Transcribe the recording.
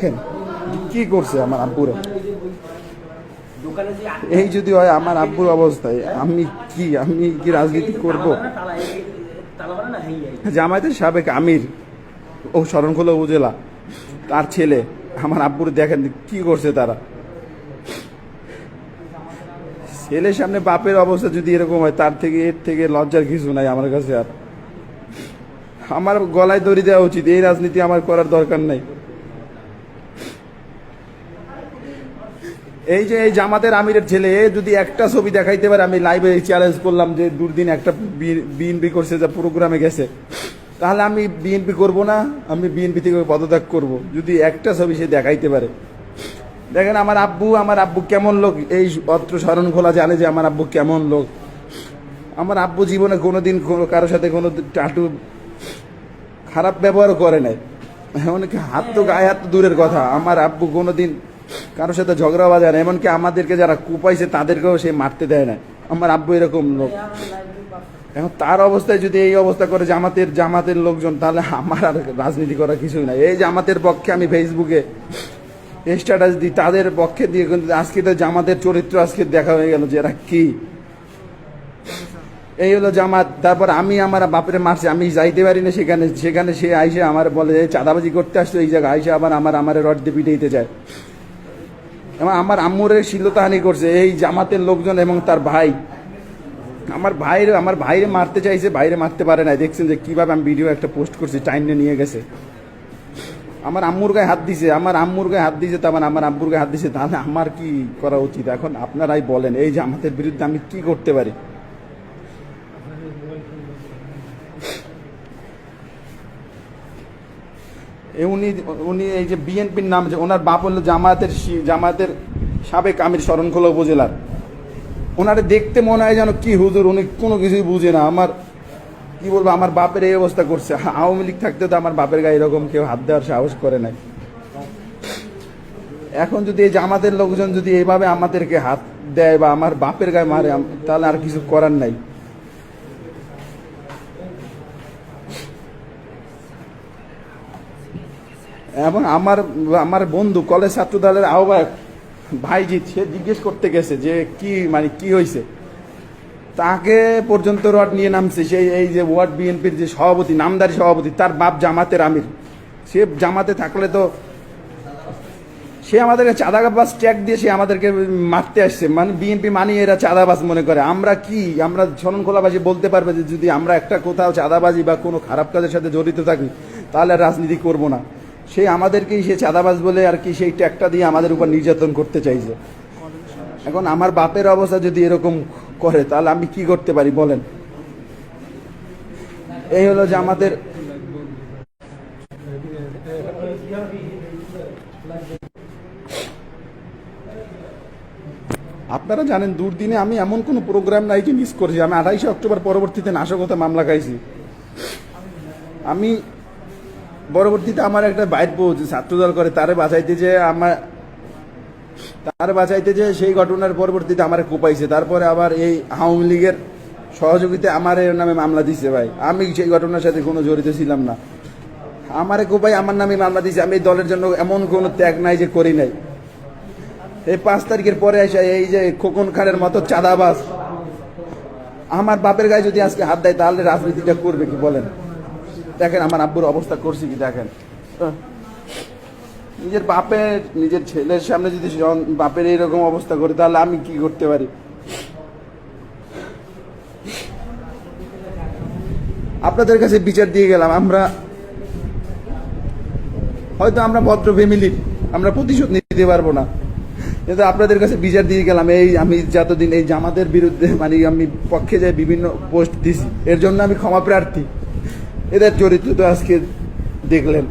দেখেন কি করছে আমার আব্বুরে। এই যদি হয় আমার আব্বুর অবস্থায়, আমি কি রাজনীতি করব? জামায়াতের সাবেক আমির ও শরণখোলা উপজেলা, তার ছেলে আমার আব্বুর দেখেন কি করছে তারা। ছেলের সামনে বাপের অবস্থা যদি এরকম হয়, এর থেকে লজ্জার কিছু নাই আমার কাছে। আর আমার গলায় দড়ি দেওয়া উচিত, এই রাজনীতি আমার করার দরকার নাই। এই যে এই জামাতের আমিরের ছেলে যদি একটা ছবি দেখাইতে পারে, আমি লাইভে চ্যালেঞ্জ করলাম যে দুর্দিন একটা বিএনপি করছে, যা প্রোগ্রামে গেছে, তাহলে আমি বিএনপি করব না, আমি বিএনপি থেকে পদত্যাগ করব যদি একটা ছবি সে দেখাইতে পারে। দেখেন আমার আব্বু কেমন লোক, এই অত্র শরণখোলা জানে যে আমার আব্বু কেমন লোক। আমার আব্বু জীবনে কোনোদিন কারোর সাথে কোনো টাটু খারাপ ব্যবহারও করে নাই, এমনকি গায়ে হাত তো দূরের কথা। আমার আব্বু কোনোদিন কারোর সাথে ঝগড়া বাজায় না, এমনকি আমাদেরকে যারা কুপাইছে তাদেরকেও সে মারতে দেয় না। আমার আব্বু এরকম লোক। এখন তার অবস্থায় যদি এই অবস্থা করে জামাতের লোকজন, তাহলে আমার আর রাজনীতি করা কিছুই নাই। এই জামাতের পক্ষে আমি ফেসবুকে স্ট্যাটাস দিই, তাদের পক্ষে দিয়ে কিন্তু আজকে তো জামাতের চরিত্র আজকে দেখা হয়ে গেল যে এরা কি। এই হলো জামাত। তারপর আমি আমার বাপের মারছে, আমি যাইতে পারি না সেখানে সে আইসে আমার বলে চাঁদাবাজি করতে আসতো এই জায়গায় আইসে, আবার আমার রড দিয়ে পিটাইতে যায়। এবং আমার আম্মুরে শ্লীলতাহানি করছে এই জামাতের লোকজন এবং তার ভাই। আমার ভাইরে মারতে চাইছে, ভাইরে মারতে পারে না। দেখছেন যে কিভাবে আমি ভিডিও একটা পোস্ট করছি, টাইনে নিয়ে গেছে। আমার আম্মুর গায়ে হাত দিছে, তারপর আমার আব্বুর গায়ে হাত দিছে। তাহলে আমার কি করা উচিত? এখন আপনারাই বলেন, এই জামাতের বিরুদ্ধে আমি কি করতে পারি? উনি এই যে বিএনপির নাম, যে ওনার বাপ হলো জামায়াতের সাবেক আমির শরণখোলা উপজেলার। ওনারে দেখতে মনে হয় যেন কি হুজুর, উনি কোনো কিছুই বুঝে না। আমার কি বলবো, আমার বাপের এই অবস্থা করছে। আওয়ামী লীগ থাকতে তো আমার বাপের গায়ে এরকম কেউ হাত দেওয়ার সাহস করে নাই। এখন যদি এই জামাতের লোকজন যদি এইভাবে আমাদেরকে হাত দেয় বা আমার বাপের গায়ে মারে, তাহলে আর কিছু করার নাই। এবং আমার বন্ধু কলেজ ছাত্র দলের আহ্বায়ক ভাইজিৎ, সে জিজ্ঞেস করতে গেছে যে কি হয়েছে, তাকে পর্যন্ত রড নিয়ে নামছে। সেই এই যে ওয়ার্ড বিএনপির যে সভাপতি, নামদারি সভাপতি, তার বাপ জামাতের আমির। সে জামাতে থাকলে তো সে আমাদেরকে চাঁদাবাজ ট্যাগ দিয়ে সে আমাদেরকে মারতে আসছে। মানে বিএনপি মানি এরা চাঁদাবাজ মনে করে। আমরা শরণখোলাবাসী বলতে পারবে যে যদি আমরা একটা কোথাও চাঁদাবাজি বা কোনো খারাপ কাজের সাথে জড়িত থাকি, তাহলে রাজনীতি করব না। সে আমাদেরকেই সে চাঁদাবাজ বলে আর কি সেই ট্যাগটা দিয়ে আমাদের উপর নির্যাতন করতে চাইছে। এখন আমার বাপের অবস্থা যদি এরকম করে, তাহলে আমি কি করতে পারি বলেন? এই হলো যে আমাদের আপনারা জানেন দুর্দিনে আমি এমন কোনো প্রোগ্রাম নাই যে মিস করেছি। আমি 28শে অক্টোবর পরবর্তীতে নাশকতা মামলা খাইছি। আমি পরবর্তীতে আমার একটা বাইর ছাত্রদল করে তারে বাঁচাইতে যে সেই ঘটনার পরবর্তীতে আমার কোপাইছে। তারপরে আবার এই আওয়ামী লীগের সহযোগিতায় আমার এর নামে মামলা দিছে। ভাই আমি সেই ঘটনার সাথে কোনো জড়িত ছিলাম না। আমারে কোপাই আমার নামে মামলা দিছে। আমি এই দলের জন্য এমন কোনো ত্যাগ নাই যে করি নাই। এই 5 তারিখের পরে এসে এই যে খোকন খানের মতো চাঁদাবাজ আমার বাপের গায়ে যদি আজকে হাত দেয়, তাহলে রাজনীতিটা করবে কি বলেন? দেখেন আমার আব্বুর অবস্থা করছি কি দেখেন। নিজের ছেলের সামনে যদি বাপের এইরকম অবস্থা করে, তাহলে আমি কি করতে পারি? আপনাদের কাছে বিচার দিয়ে গেলাম। আমরা ভদ্র ফ্যামিলির, আমরা প্রতিশোধ নিতে পারবো না, কিন্তু আপনাদের কাছে বিচার দিয়ে গেলাম। আমি যতদিন এই জামাতের বিরুদ্ধে আমি পক্ষে যাই বিভিন্ন পোস্ট দিছি, এর জন্য আমি ক্ষমা প্রার্থী। এদের চরিত্র তো আজকে দেখলেন।